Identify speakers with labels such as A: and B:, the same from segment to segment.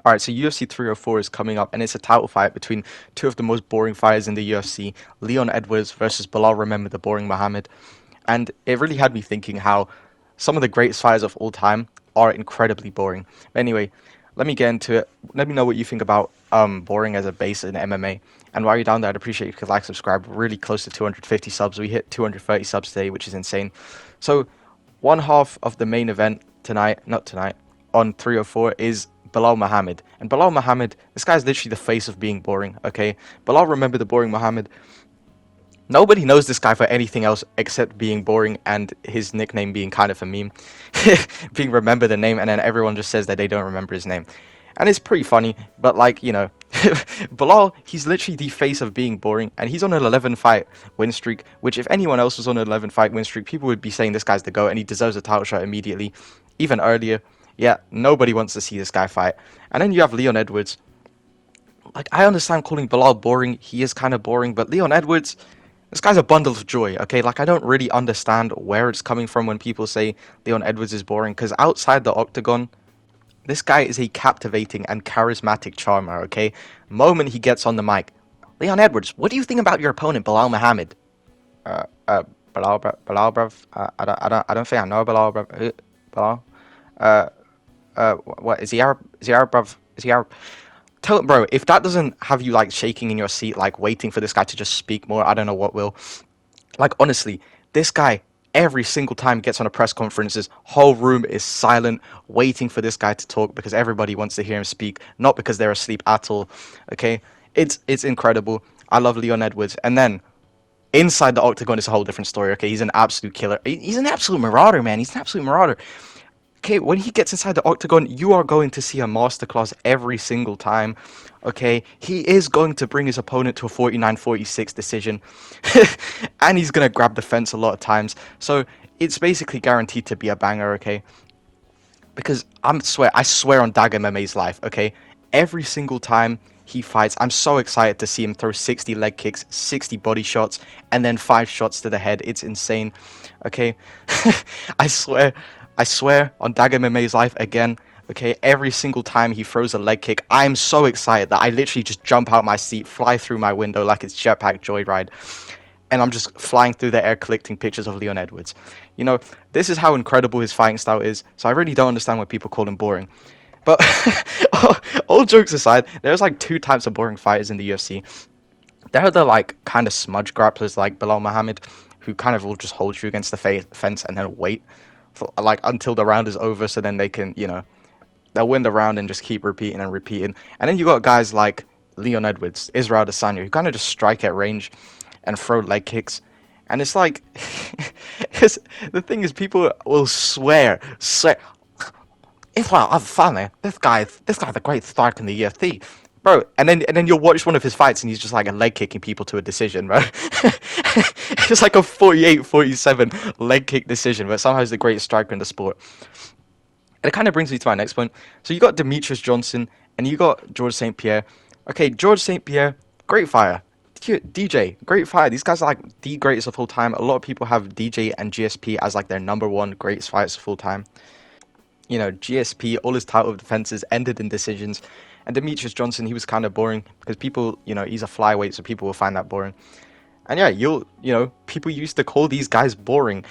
A: All right, so UFC 304 is coming up, and it's a title fight between two of the most boring fighters in the UFC, Leon Edwards versus Belal Remember the Boring Muhammad. And it really had me thinking how some of the greatest fighters of all time are incredibly boring. But anyway, let me get into it. Let me know what you think about boring as a base in MMA. And while you're down there, I'd appreciate if you could like, subscribe. We're really close to 250 subs. We hit 230 subs today, which is insane. So one half of the main event tonight, not tonight, on 304 is Belal Muhammad. And Belal Muhammad, this guy's literally the face of being boring, okay? Belal Remember the Boring Muhammad. Nobody knows this guy for anything else except being boring and his nickname being kind of a meme. Being Remember the name, and then everyone just says that they don't remember his name. And it's pretty funny, but like, Belal, he's literally the face of being boring, and he's on an 11 fight win streak, which if anyone else was on an 11 fight win streak, people would be saying this guy's the GOAT and he deserves a title shot immediately, even earlier. Yeah, nobody wants to see this guy fight. And then you have Leon Edwards. Like, I understand calling Belal boring, he is kind of boring, but Leon Edwards, this guy's a bundle of joy, okay? Like, I don't really understand where it's coming from when people say Leon Edwards is boring, because outside the octagon, this guy is a captivating and charismatic charmer, okay? Moment he gets on the mic, Leon Edwards, what do you think about your opponent, Belal Muhammad? Uh, uh, Belal, bruv, I don't think I know Belal, bruv. Belal? Uh, what, is he Arab? Is he Arab, bruv? Is he Arab? Tell bro, if that doesn't have you like shaking in your seat, like waiting for this guy to just speak more, I don't know what will. Like honestly, this guy every single time he gets on a press conferences, whole room is silent, waiting for this guy to talk because everybody wants to hear him speak, not because they're asleep at all. Okay, it's incredible. I love Leon Edwards, and then inside the octagon is a whole different story. Okay, he's an absolute killer. He's an absolute marauder, man. He's an absolute marauder. Okay, when he gets inside the octagon, you are going to see a masterclass every single time. Okay, he is going to bring his opponent to a 49-46 decision, and he's going to grab the fence a lot of times. So it's basically guaranteed to be a banger. Okay, because I swear on Dag MMA's life. Okay, every single time he fights, I'm so excited to see him throw 60 leg kicks, 60 body shots, and then 5 shots to the head. It's insane. Okay, I swear. I swear on Dag MMA's life again, okay, every single time he throws a leg kick, I'm so excited that I literally just jump out my seat, fly through my window like it's Jetpack Joyride, and I'm just flying through the air collecting pictures of Leon Edwards. You know, this is how incredible his fighting style is, so I really don't understand why people call him boring. But all jokes aside, there's like 2 types of boring fighters in the UFC. There are the like kind of smudge grapplers like Belal Muhammad, who kind of will just hold you against the fence and then wait for, like until the round is over, so then they can, they'll win the round and just keep repeating and repeating. And then you got guys like Leon Edwards, Israel Adesanya, who kind of just strike at range and throw leg kicks. And it's like, the thing is, people will swear, Israel Adesanya, this guy's a great striker in the UFC. Bro, and then you'll watch one of his fights and he's just like a leg kicking people to a decision, bro. It's like a 48-47 leg kick decision, but somehow he's the greatest striker in the sport. And it kind of brings me to my next point. So you got Demetrius Johnson and you got George St-Pierre. Okay, George St-Pierre, great fighter. DJ, great fighter. These guys are like the greatest of all time. A lot of people have DJ and GSP as like their number 1 greatest fighters of all time. GSP, all his title defenses ended in decisions. And Demetrius Johnson, he was kind of boring because people, he's a flyweight, so people will find that boring. And yeah, people used to call these guys boring.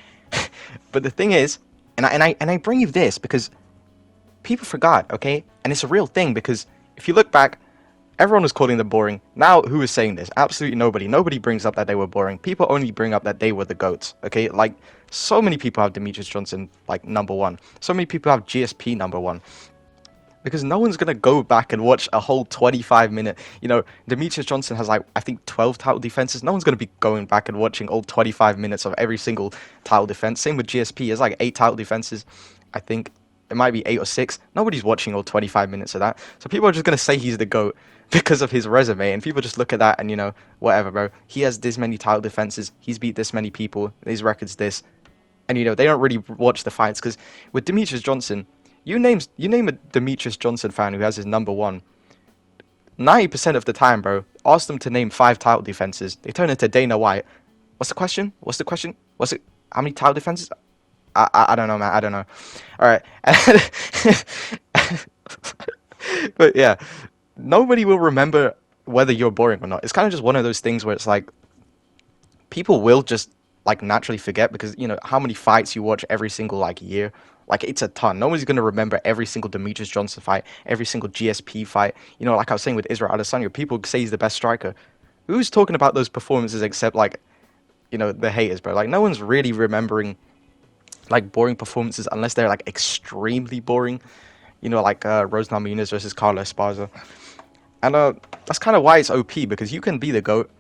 A: But the thing is, and I bring you this because people forgot, okay? And it's a real thing because if you look back, everyone was calling them boring. Now, who is saying this? Absolutely nobody. Nobody brings up that they were boring. People only bring up that they were the GOATs, okay? Like, so many people have Demetrius Johnson, like, number 1. So many people have GSP number 1. Because no one's going to go back and watch a whole 25-minute... Demetrius Johnson has, like, I think 12 title defenses. No one's going to be going back and watching all 25 minutes of every single title defense. Same with GSP. There's, like, 8 title defenses, I think. It might be 8 or 6. Nobody's watching all 25 minutes of that. So people are just going to say he's the GOAT because of his resume. And people just look at that and, whatever, bro. He has this many title defenses. He's beat this many people. His record's this. And, they don't really watch the fights. Because with Demetrius Johnson... You name a Demetrius Johnson fan who has his number 1. 90% of the time, bro, ask them to name 5 title defenses. They turn into Dana White. What's the question? What's it? How many title defenses? I don't know, man. I don't know. All right. But yeah, nobody will remember whether you're boring or not. It's kind of just one of those things where it's like people will just like naturally forget because you know how many fights you watch every single like year. Like it's a ton. Nobody's gonna remember every single Demetrius Johnson fight, every single GSP fight. You know, like I was saying with Israel Adesanya, people say he's the best striker. Who's talking about those performances except like you know the haters, bro? Like no one's really remembering like boring performances unless they're like extremely boring. You know, like Rose Namajunas versus Carlos Esparza. And that's kind of why it's OP because you can be the GOAT,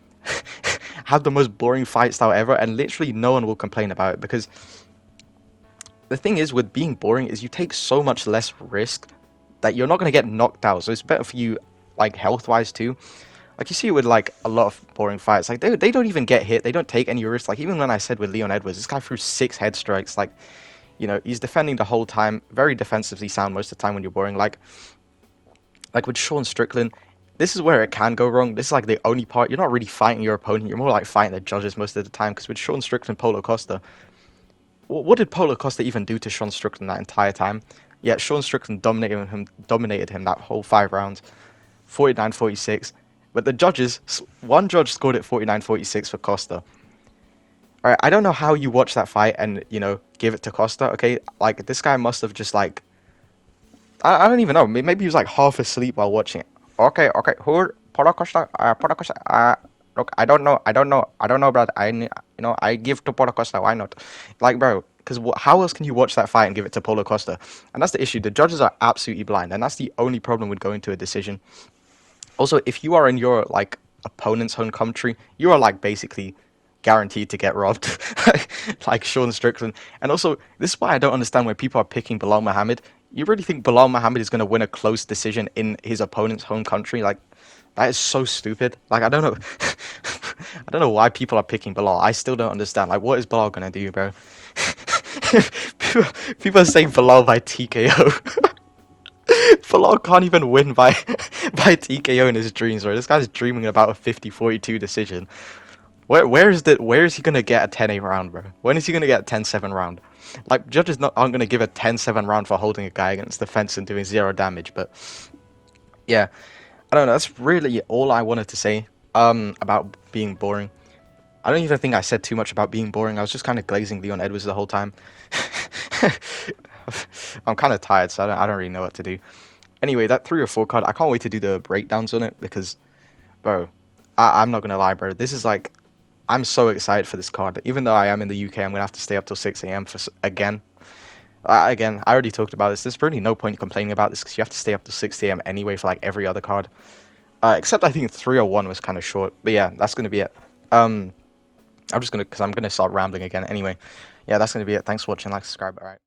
A: have the most boring fight style ever, and literally no one will complain about it. Because the thing is, with being boring, is you take so much less risk that you're not going to get knocked out. So it's better for you, like health wise too. Like you see it with like a lot of boring fights, like they don't even get hit, they don't take any risks. Like even when I said with Leon Edwards, this guy threw 6 head strikes. Like you know he's defending the whole time, very defensively sound most of the time when you're boring. Like with Sean Strickland, this is where it can go wrong. This is like the only part. You're not really fighting your opponent. You're more like fighting the judges most of the time. Because with Sean Strickland, Paulo Costa, what did Paulo Costa even do to Sean Strickland that entire time? Yet Sean Strickland dominated him that whole 5 rounds, 49-46. But the judges, one judge scored it 49-46 for Costa. All right, I don't know how you watch that fight and you know give it to Costa. Okay, like this guy must have just like I don't even know. Maybe he was like half asleep while watching it. Okay, okay. Who? Paulo Costa. Paulo Costa. Look, I don't know. I don't know. I don't know, brother. You know, I give to Paulo Costa. Why not? Like, bro, because how else can you watch that fight and give it to Paulo Costa? And that's the issue. The judges are absolutely blind, and that's the only problem with going to a decision. Also, if you are in your like opponent's home country, you are like basically guaranteed to get robbed, like Sean Strickland. And also, this is why I don't understand why people are picking Belal Muhammad. You really think Belal Muhammad is going to win a close decision in his opponent's home country? Like, that is so stupid. Like, I don't know. I don't know why people are picking Belal. I still don't understand. Like, what is Belal going to do, bro? people, people are saying Belal by TKO. Belal can't even win by by TKO in his dreams, bro. This guy's dreaming about a 50-42 decision. Where is he gonna get a 10-8 round, bro? When is he gonna get a 10-7 round? Like judges aren't gonna give a 10-7 round for holding a guy against the fence and doing 0 damage. But yeah, I don't know. That's really all I wanted to say about being boring. I don't even think I said too much about being boring. I was just kind of glazing Leon Edwards the whole time. I'm kind of tired, so I don't really know what to do. Anyway, that 3 or 4 card, I can't wait to do the breakdowns on it because, bro, I'm not gonna lie, bro. This is like I'm so excited for this card. Even though I am in the UK, I'm going to have to stay up till 6 a.m. for again. Again, I already talked about this. There's really no point complaining about this because you have to stay up till 6 a.m. anyway for like every other card. Except I think 301 was kind of short. But yeah, that's going to be it. I'm just going to, because I'm going to start rambling again anyway. Yeah, that's going to be it. Thanks for watching. Like, subscribe. All right.